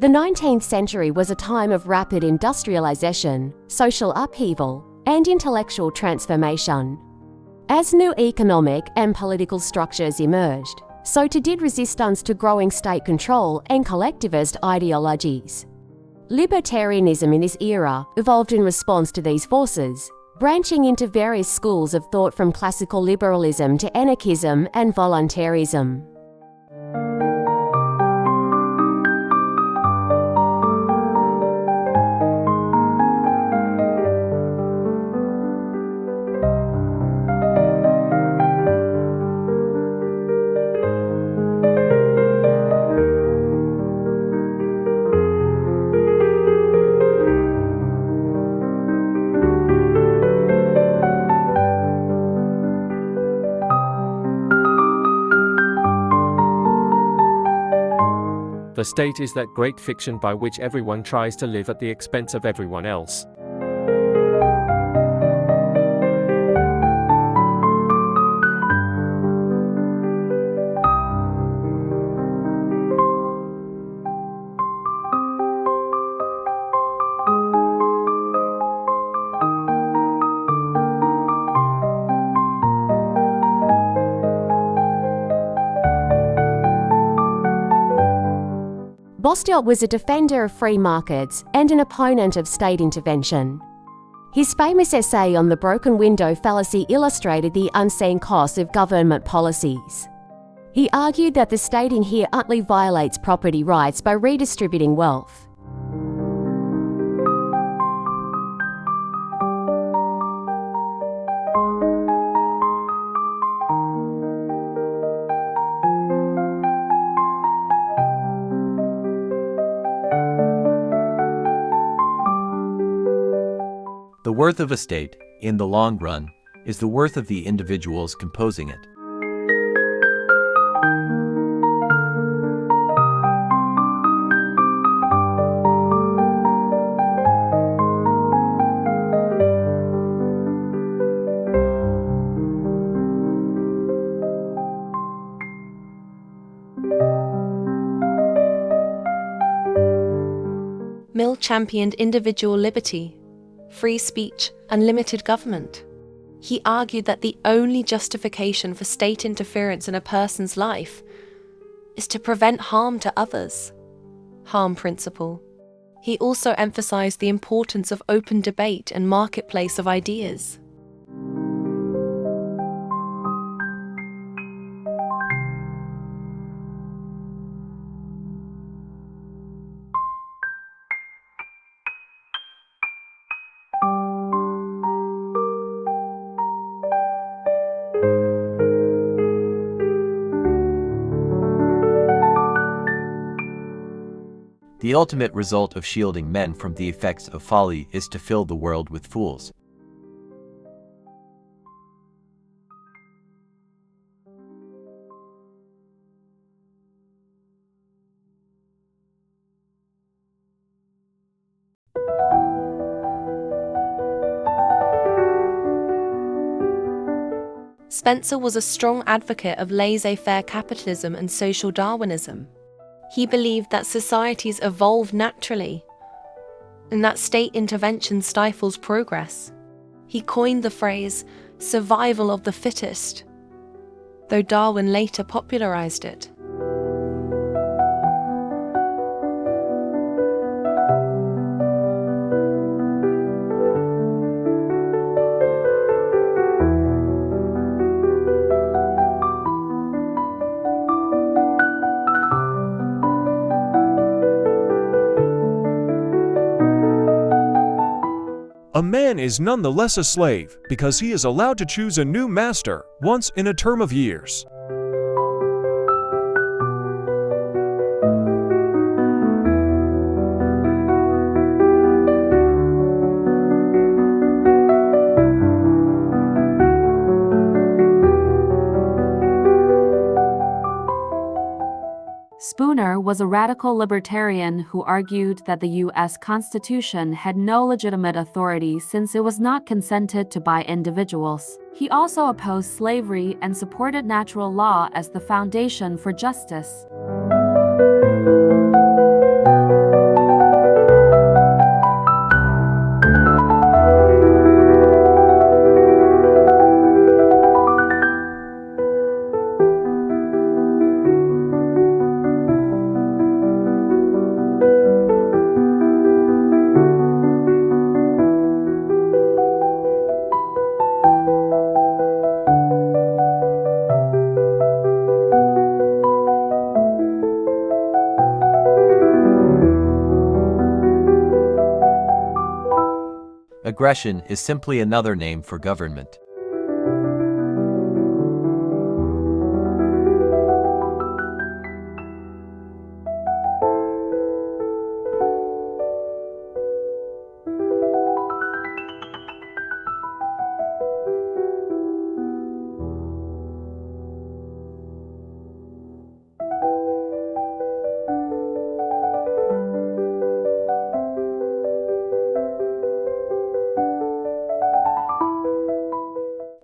The 19th century was a time of rapid industrialization, social upheaval, and intellectual transformation. As new economic and political structures emerged, so too did resistance to growing state control and collectivist ideologies. Libertarianism in this era evolved in response to these forces, branching into various schools of thought from classical liberalism to anarchism and voluntarism. The state is that great fiction by which everyone tries to live at the expense of everyone else. Bastiat was a defender of free markets and an opponent of state intervention. His famous essay on the broken window fallacy illustrated the unseen costs of government policies. He argued that the state inherently violates property rights by redistributing wealth. The worth of a state, in the long run, is the worth of the individuals composing it. Mill championed individual liberty, free speech, and limited government. He argued that the only justification for state interference in a person's life is to prevent harm to others. Harm principle. He also emphasized the importance of open debate and marketplace of ideas. The ultimate result of shielding men from the effects of folly is to fill the world with fools. Spencer was a strong advocate of laissez-faire capitalism and social Darwinism. He believed that societies evolve naturally and that state intervention stifles progress. He coined the phrase, survival of the fittest, though Darwin later popularized it. A man is nonetheless a slave because he is allowed to choose a new master once in a term of years. Spooner was a radical libertarian who argued that the U.S. Constitution had no legitimate authority since it was not consented to by individuals. He also opposed slavery and supported natural law as the foundation for justice. Aggression is simply another name for government.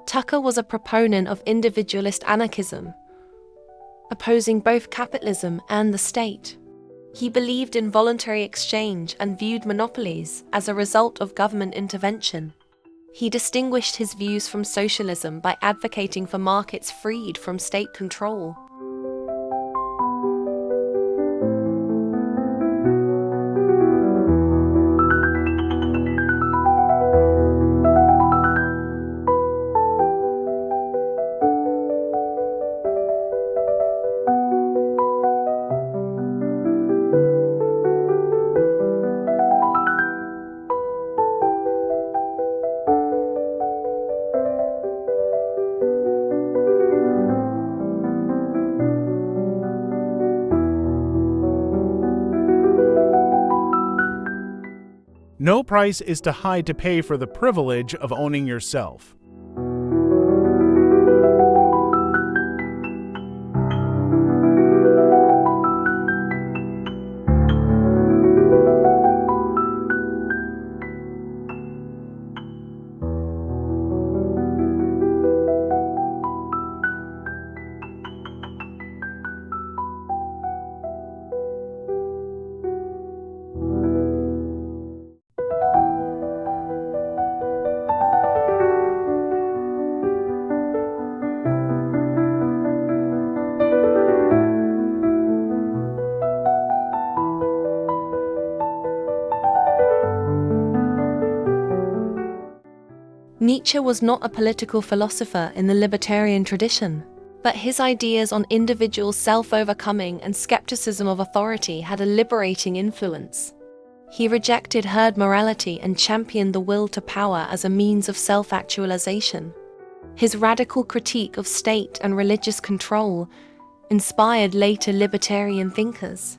Tucker was a proponent of individualist anarchism, opposing both capitalism and the state. He believed in voluntary exchange and viewed monopolies as a result of government intervention. He distinguished his views from socialism by advocating for markets freed from state control. No price is too high to pay for the privilege of owning yourself. Nietzsche was not a political philosopher in the libertarian tradition, but his ideas on individual self-overcoming and skepticism of authority had a liberating influence. He rejected herd morality and championed the will to power as a means of self-actualization. His radical critique of state and religious control inspired later libertarian thinkers.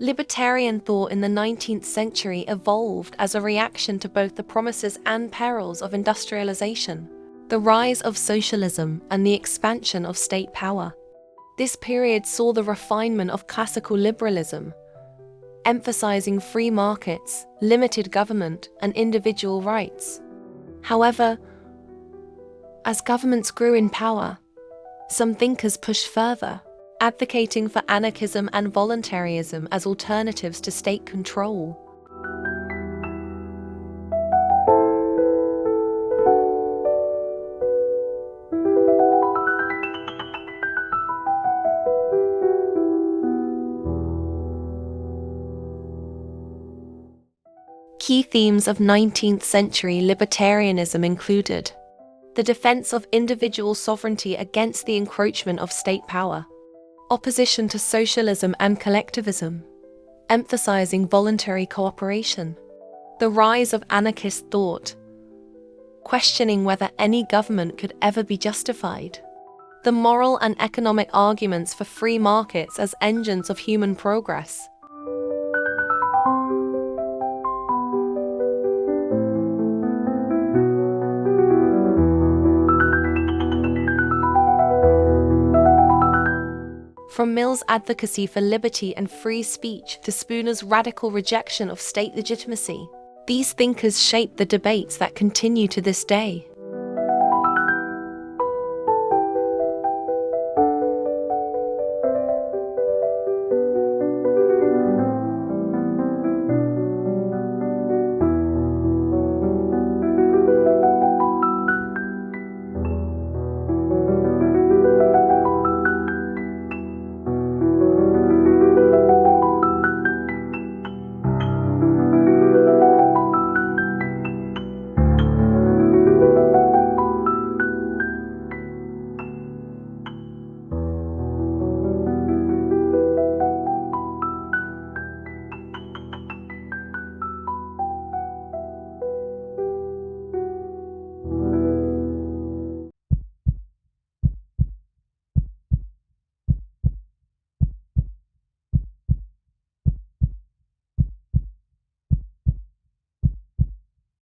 Libertarian thought in the 19th century evolved as a reaction to both the promises and perils of industrialization, the rise of socialism, and the expansion of state power. This period saw the refinement of classical liberalism, emphasizing free markets, limited government, and individual rights. However, as governments grew in power, some thinkers pushed further, advocating for anarchism and voluntarism as alternatives to state control. Key themes of 19th century libertarianism included the defense of individual sovereignty against the encroachment of state power, opposition to socialism and collectivism, emphasizing voluntary cooperation, the rise of anarchist thought, questioning whether any government could ever be justified, the moral and economic arguments for free markets as engines of human progress. From Mill's advocacy for liberty and free speech to Spooner's radical rejection of state legitimacy, these thinkers shaped the debates that continue to this day.